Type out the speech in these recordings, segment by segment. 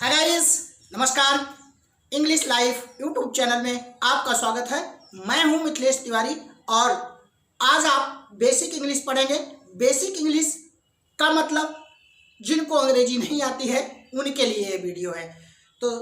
Hi guys, नमस्कार। English life YouTube channel में आपका स्वागत है। मैं हूं मिथिलेश तिवारी और आज आप बेसिक इंग्लिश पढ़ेंगे। बेसिक इंग्लिश का मतलब जिनको अंग्रेजी नहीं आती है उनके लिए ये वीडियो है। तो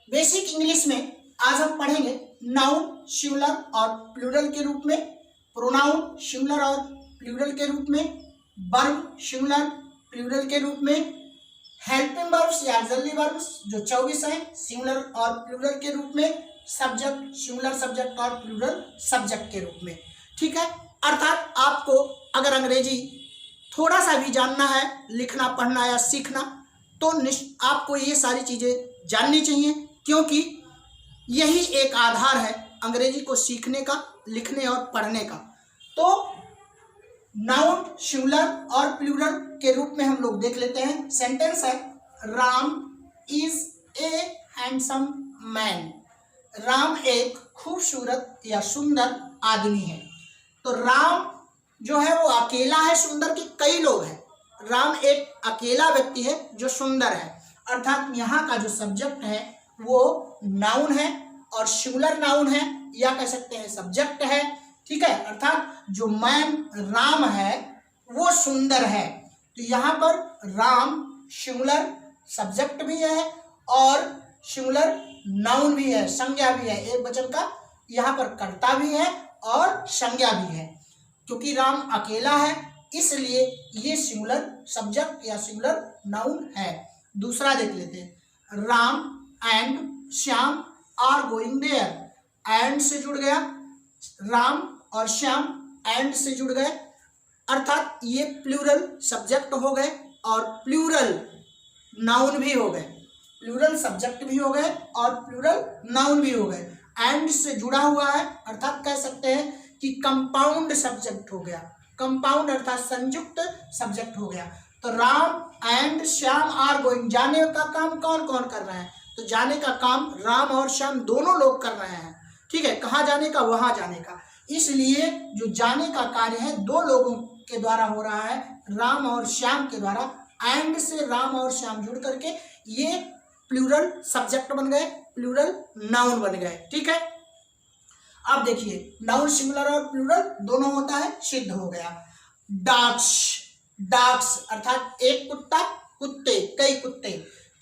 बेसिक इंग्लिश में आज हम पढ़ेंगे नाउन सिंगुलर और प्लूरल के रूप में, प्रोनाउन सिंगुलर और प्लूरल के रूप में, वर्ब सिंगुलर प्लूरल के रूप में, हेल्पिंग वर्ब्स या ऑक्सिलरी वर्ब्स जो 24 हैं सिंगुलर और प्लूरल के रूप में, सब्जेक्ट सिंगुलर सब्जेक्ट और प्लूरल सब्जेक्ट के रूप में। ठीक है, अर्थात आपको अगर अंग्रेजी थोड़ा सा भी जानना है, लिखना पढ़ना या सीखना, तो आपको ये सारी चीज़ें जाननी चाहिए, क्योंकि यही एक आधार है अंग्रेजी को सीखने का, लिखने और पढ़ने का। तो नाउन सिंगुलर और प्लूरल के रूप में हम लोग देख लेते हैं। सेंटेंस है, Ram is a handsome man. Ram एक खूबसूरत या सुंदर आदमी है। तो राम जो है वो अकेला है, सुंदर के कई लोग हैं। राम एक अकेला व्यक्ति है जो सुंदर है, अर्थात यहाँ का जो सब्जेक्ट है वो नाउन है और सिंगुलर नाउन है, या कह सकते हैं सब्जेक्ट है। ठीक है, अर्थात जो मैन राम है वो सुंदर है। तो यहाँ पर राम सिंगुलर सब्जेक्ट भी है और सिंगुलर नाउन भी है, संज्ञा भी है। एक वचन का यहाँ पर कर्ता भी है और संज्ञा भी है। क्योंकि राम अकेला है इसलिए ये सिंगुलर सब्जेक्ट या सिंगुलर नाउन है। दूसरा देख लेते हैं, Ram and Shyam are going there. And से जुड़ गया, राम और श्याम एंड से जुड़ गए, अर्थात ये प्लूरल सब्जेक्ट हो गए और प्लूरल नाउन भी हो गए। प्लूरल सब्जेक्ट भी हो गए और प्लूरल नाउन भी हो गए। एंड से जुड़ा हुआ है, अर्थात कह सकते हैं कि कंपाउंड सब्जेक्ट हो गया। कंपाउंड अर्थात संयुक्त सब्जेक्ट हो गया। तो Ram and Shyam are going, जाने का काम कौन कौन कर रहे हैं? तो जाने का काम राम और श्याम दोनों लोग कर रहे हैं। ठीक है, कहाँ जाने का? वहां जाने का। इसलिए जो जाने का कार्य है दो लोगों के द्वारा हो रहा है, राम और श्याम के द्वारा। एंड से राम और श्याम जुड़ करके ये प्लूरल सब्जेक्ट बन गए, प्लूरल नाउन बन गए। ठीक है, अब देखिए नाउन सिंगुलर और प्लूरल दोनों होता है, सिद्ध हो गया। डॉग्स, डॉग्स अर्थात एक कुत्ता, कुत्ते, कई कुत्ते।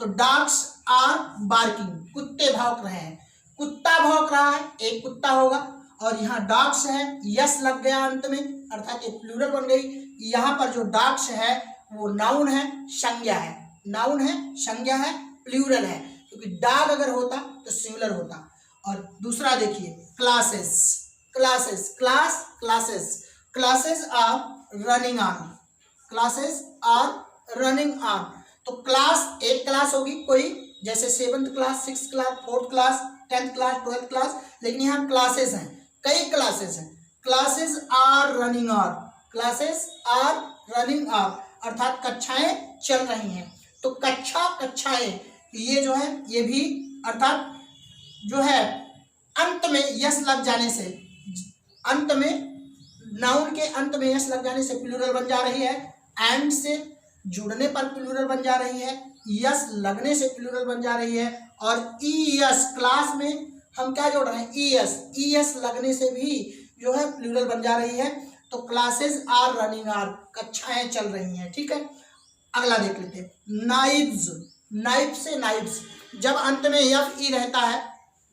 तो डॉग्स आर बार्किंग, कुत्ते भौंक रहे हैं। कुत्ता भौंक रहा है, एक कुत्ता होगा। और यहाँ डॉग्स है, यस लग गया अंत में, अर्थात ये प्लूरल बन गई। यहाँ पर जो डॉग्स है वो नाउन है, संज्ञा है। नाउन है, संज्ञा है, प्लूरल है, क्योंकि डॉग अगर होता तो सिंगुलर होता। और दूसरा देखिए, classes, classes, class, classes, classes are running on, classes are running on. तो क्लास एक क्लास होगी कोई, जैसे 7th class, 6th class, 4th class, 10th class, 12th class, लेकिन यहाँ क्लासेस हैं, कई क्लासेस हैं। Classes are running on, classes are running on, अर्थात कक्षाएं चल रही हैं। तो कक्षा, कक्षाएं, ये जो है ये भी अर्थात जो है अंत में यस लग जाने से, अंत में नाउन के अंत में यस लग जाने से प्लूरल बन जा रही है। एंड से जुड़ने पर प्लूरल बन जा रही है, यस लगने से प्लूरल बन जा रही है। और ई यस, क्लास में हम क्या जोड़ रहे हैं? ई एस, ई एस लगने से भी जो है प्लूरल बन जा रही है। तो क्लासेस आर रनिंग ऑन, कक्षाएं चल रही हैं। ठीक है, अगला देख लेते हैं, नाइव्स, नाइफ से नाइव्स। जब अंत में एफ ई रहता है,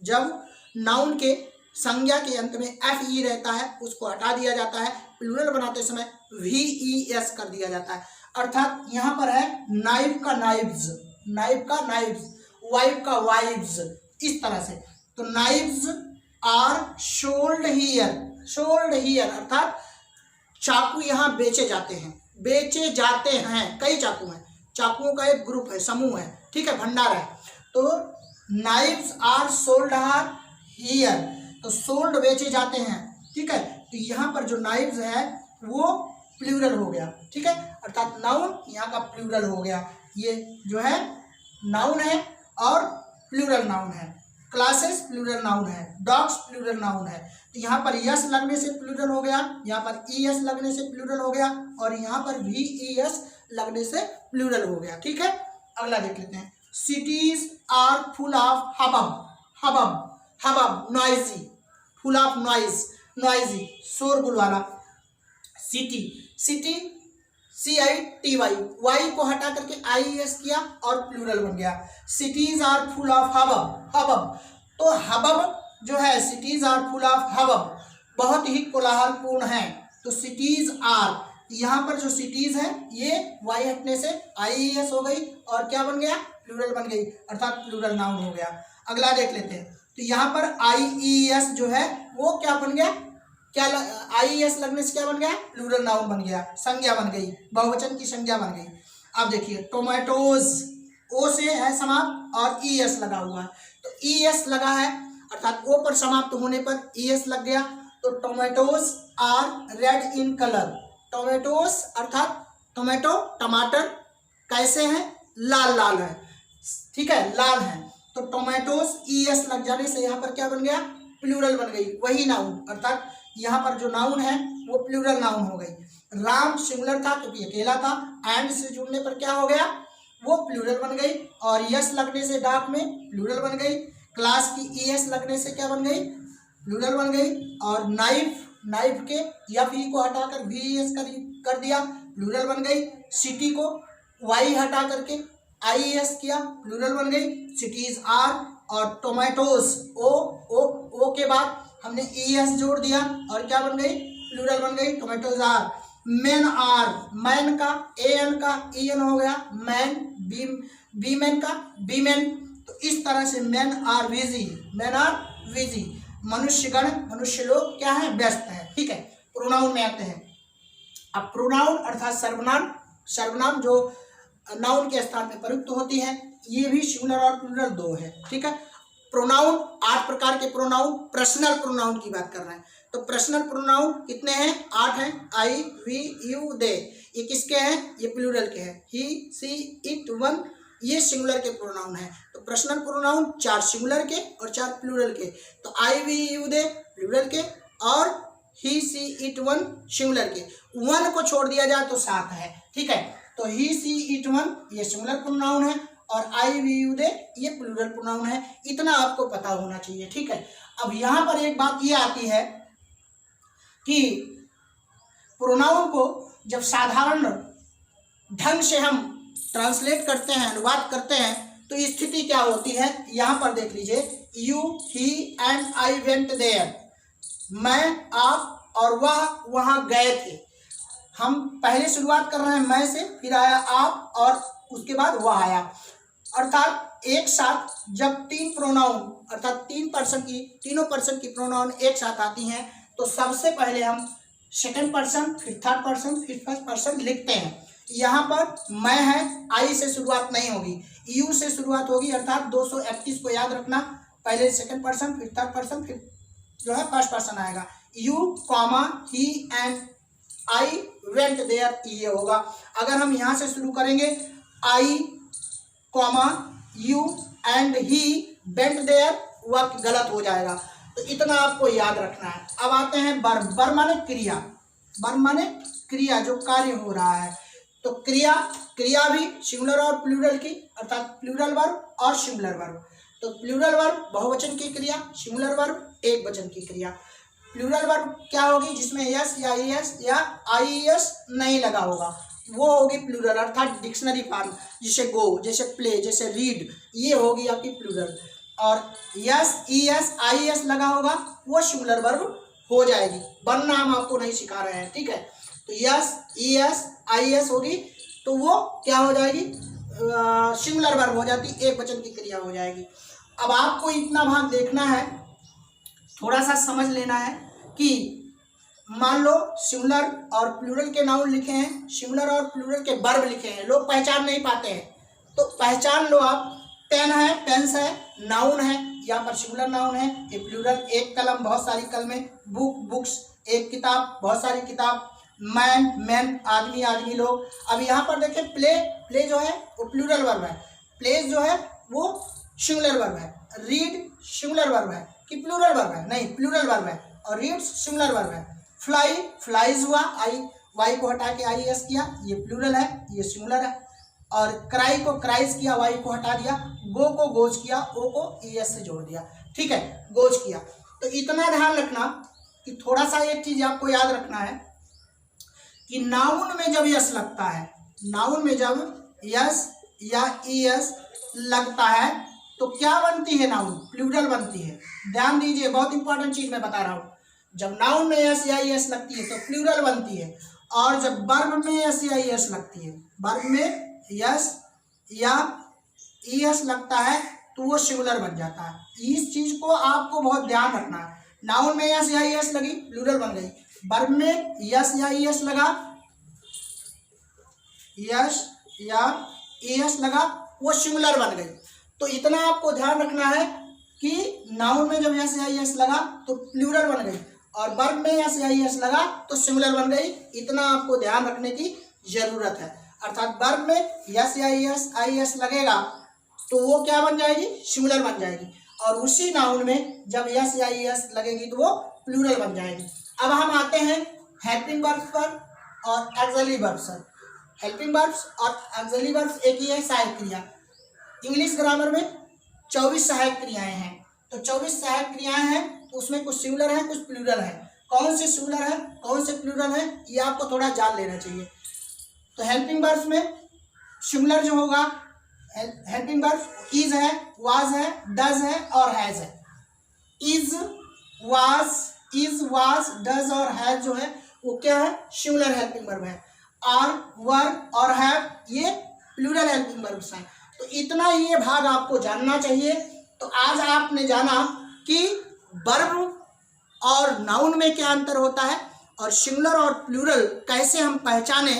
जब नाउन के संज्ञा के अंत में एफ ई रहता है, उसको हटा दिया जाता है। प्लूरल बनाते समय वी ई एस कर दिया जाता है, अर्थात यहाँ पर है नाइफ का नाइव्स, नाइफ का नाइव्स, वाइफ का वाइव्स, इस तरह से। तो knives are sold here, sold here अर्थात चाकू यहाँ बेचे जाते हैं, बेचे जाते हैं। कई चाकू हैं, चाकुओं का एक ग्रुप है, समूह है। ठीक है, भंडार है। तो knives are sold are here, तो सोल्ड बेचे जाते हैं। ठीक है, तो यहाँ पर जो नाइव्स है वो प्लूरल हो गया। ठीक है, अर्थात नाउन यहाँ का प्लूरल हो गया। ये जो है नाउन है और प्लूरल नाउन है। क्लासेस प्लूरल नाउन है, डॉग्स प्लूरल नाउन है। तो यहाँ पर यस लगने से प्लूरल हो गया, यहाँ पर ई एस लगने से प्लूरल हो गया, और यहाँ पर वी ई एस लगने से प्लूरल हो गया। ठीक है, अगला देख लेते हैं, cities are full of hubbub, noisy, full of noisy, शोरगुल वाला। city CITY, y को हटा करके IES किया और प्लूरल बन गया। cities are full of hubbub, तो हबब जो है, cities are full of hubbub, बहुत ही कोलाहलपूर्ण है। तो cities are, यहाँ पर जो cities है ये y हटने से IES हो गई और क्या बन गया, प्लूरल बन गई, अर्थात प्लूरल नाउन हो गया। अगला देख लेते हैं, तो यहाँ पर IES जो है वो क्या बन गया, क्या IES लगने से क्या बन गया, प्लूरल नाउन बन गया, संज्ञा बन गई, बहुवचन की संज्ञा बन गई। अब देखिए टोमेटोज, ओ से है समाप्त और ES लगा हुआ है, तो ES लगा है अर्थात ओ पर समाप्त होने पर ES लग गया, तो tomatoes are red in colour. Tomatoes अर्थात टोमेटो, टमाटर कैसे हैं, लाल लाल है, ठीक है, लाल है। तो टोमेटोज ES लग जाने से यहाँ पर क्या बन गया, प्लूरल बन गई, वही नाउन, अर्थात यहाँ पर जो नाउन है वो प्लूरल नाउन हो गई। राम सिंगुलर था क्योंकि अकेला था, एंड से जुड़ने पर क्या हो गया, वो प्लूरल बन गई, और यस लगने से डाक में प्लूरल बन गई। क्लास की ES लगने से क्या बन गई, प्लूरल बन गई। और नाइफ के FE को हटाकर VES कर दिया, प्लूरल बन गई। सिटी को Y हटा करके IES किया, प्लूरल बन गई। सिटीज आर, और टोमेटोज ओ के बाद हमने ES जोड़ दिया और क्या बन गई, प्लूरल बन गई, tomatoes are. Man are, man का AN का EN हो गया, मैन, बी मैन का बीमेन। तो इस तरह से मैन आर बिजी, मनुष्यगण, मनुष्य लोग क्या है, व्यस्त है, ठीक है। प्रोनाउन में आते हैं। अब प्रोनाउन अर्थात सर्वनाम जो नाउन के स्थान में प्रयुक्त होती है, ये भी सिंगुलर और प्लूरल दो है, ठीक है। प्रोनाउन 8 प्रकार के प्रोनाउन, पर्सनल प्रोनाउन की बात कर रहे हैं। तो पर्सनल प्रोनाउन कितने हैं, 8 हैं। आई, वी, यू, दे, ये किसके हैं, ये प्लूरल के हैं। ही, सी, इट, वन, ये सिंगुलर के प्रोनाउन है। तो पर्सनल प्रोनाउन 4 सिंगुलर के और 4 प्लूरल के। तो आई, वी, यू, दे प्लूरल के, और ही, सी, इट, वन सिंगुलर के। वन को छोड़ दिया जाए तो 7 है, ठीक है। तो ही, सी, इट, वन ये सिंगुलर प्रोनाउन है, और आई, वी, यू, दे ये प्लूरल प्रोनाउन है। इतना आपको पता होना चाहिए, ठीक है। अब यहाँ पर एक बात ये आती है कि प्रोनाउन को जब साधारण ढंग से हम ट्रांसलेट करते हैं, अनुवाद करते हैं, तो स्थिति क्या होती है, यहाँ पर देख लीजिए। You, he and I went there, मैं, आप और वह वहाँ गए थे। हम पहले शुरुआत कर रहे हैं मैं से, फिर आया आप और उसके बाद वह आया। अर्थात एक साथ जब 3 प्रोनाउन अर्थात तीनों पर्सन की प्रोनाउन एक साथ आती हैं, तो सबसे पहले हम सेकंड पर्सन, फिर थर्ड पर्सन, फिर फर्स्ट पर्सन लिखते हैं। यहाँ पर मैं है, आई से शुरुआत नहीं होगी, यू से शुरुआत होगी, अर्थात 231 को याद रखना। पहले सेकंड पर्सन, फिर थर्ड पर्सन, फिर जो है फर्स्ट पर्सन आएगा। You, comma, he and I went there, ये होगा। अगर हम यहाँ से शुरू करेंगे, I, comma, you and he went there, वह गलत हो जाएगा। तो इतना आपको याद रखना है। अब आते हैं बर माने क्रिया, बर माने क्रिया, जो कार्य हो रहा है। तो क्रिया भी सिंगुलर और प्लूरल की, अर्थात प्लूरल वर्ब और सिंगुलर वर्ब। तो प्लूरल वर्ब बहुवचन की क्रिया, सिंगुलर वर्ब एक वचन की क्रिया। प्लूरल वर्ब क्या होगी, जिसमें यस या ईएस या आईएस नहीं लगा होगा, वो होगी प्लूरल, अर्थात डिक्शनरी फॉर्म, जैसे गो, जैसे प्ले, जैसे रीड, ये होगी आपकी प्लूरल। और यस, ईएस, आईएस लगा होगा, वो सिंगुलर वर्ब हो जाएगी। वरना हम आपको नहीं सिखा रहे हैं, ठीक है। तो यस, ईएस, आईएस होगी, तो वो क्या हो जाएगी, सिंगुलर वर्ब हो जाती, एक वचन की क्रिया हो जाएगी। अब आपको इतना भाग देखना है, थोड़ा सा समझ लेना है कि मान लो सिंगुलर और प्लूरल के नाउन लिखे हैं, सिंगुलर और प्लूरल के वर्ब लिखे हैं, लोग पहचान नहीं पाते हैं, तो पहचान लो आप। पेन है, पेन्स है, नाउन है, यहाँ पर सिंगुलर नाउन है, ये प्लूरल, एक कलम, बहुत सारी कलमें, बुक, बुक्स, एक किताब, बहुत सारी किताब, मैन, मैन, आदमी, आदमी, लोग। अब यहाँ पर देखें, प्ले जो है वो प्लूरल वर्ब है, प्लेस जो है वो सिंगुलर वर्ब है, रीड सिंगुलर वर्ब है कि प्लूरल वर्ब है, नहीं प्लूरल वर्ब है, और रीड्स सिंगुलर वर्ब है। फ्लाइज हुआ, आई, वाई को हटा के IES किया, ये प्लूरल है, ये सिंगुलर है। और क्राई को क्राइज किया, वाई को हटा दिया, गो को गोज किया, ओ को ईएस से जोड़ दिया। ठीक है, गोज किया। तो इतना ध्यान रखना कि थोड़ा सा एक चीज आपको याद रखना है कि नाउन में जब यस लगता है, नाउन में जब यस या ईएस लगता है तो क्या बनती है? नाउन प्लूरल बनती है। ध्यान दीजिए, बहुत इंपॉर्टेंट चीज मैं बता रहा हूँ। जब नाउन में यस या ईएस लगती है तो प्लूरल बनती है, और जब वर्ब में यस या ईएस लगती है, वर्ब में यस या ईएस लगता है तो वो सिंगुलर बन जाता है। इस चीज को आपको बहुत ध्यान रखना है। नाउन में यस या ईएस लगी, प्लूरल बन गई। वर्ब में यस या ईएस लगा, यस या ईएस लगा, वो सिंगुलर बन गई। तो इतना आपको ध्यान रखना है कि नाउन में जब यस या ईएस लगा तो प्लूरल बन गई, और वर्ब में यस या ईएस लगा तो सिंगुलर बन गई। इतना आपको ध्यान रखने की जरूरत है। अर्थात वर्ब में यस या ईएस आईएस लगेगा तो वो क्या बन जाएगी? सिंगुलर बन जाएगी, और उसी नाउन में जब यस या ईएस लगेगी तो वो प्लूरल बन जाएगी। अब हम आते हैं हेल्पिंग वर्ब्स पर और एक्सिलरी वर्ब्स पर। हेल्पिंग वर्ब्स और एक्सिलरी वर्ब्स एक ही है, सहायक क्रिया। इंग्लिश ग्रामर में 24 सहायक क्रियाएं हैं। तो 24 सहायक क्रियाएं हैं, तो उसमें कुछ सिंगुलर है, कुछ प्लूरल है। कौन से सिंगुलर है, कौन से प्लूरल है, ये आपको थोड़ा जान लेना चाहिए। तो हेल्पिंग वर्ब्स में सिंगुलर जो होगा, हेल्पिंग वर्ब्स इज है, वाज है, डज है और हैज है। इज वाज, डज और हैज जो है वो क्या है? सिंगुलर हेल्पिंग वर्ब है। आर, वर और हैव ये प्लूरल हेल्पिंग वर्ब्स हैं। तो इतना ही ये भाग आपको जानना चाहिए। तो आज आपने जाना कि वर्ब और नाउन में क्या अंतर होता है, और सिंगुलर और प्लूरल कैसे हम पहचाने,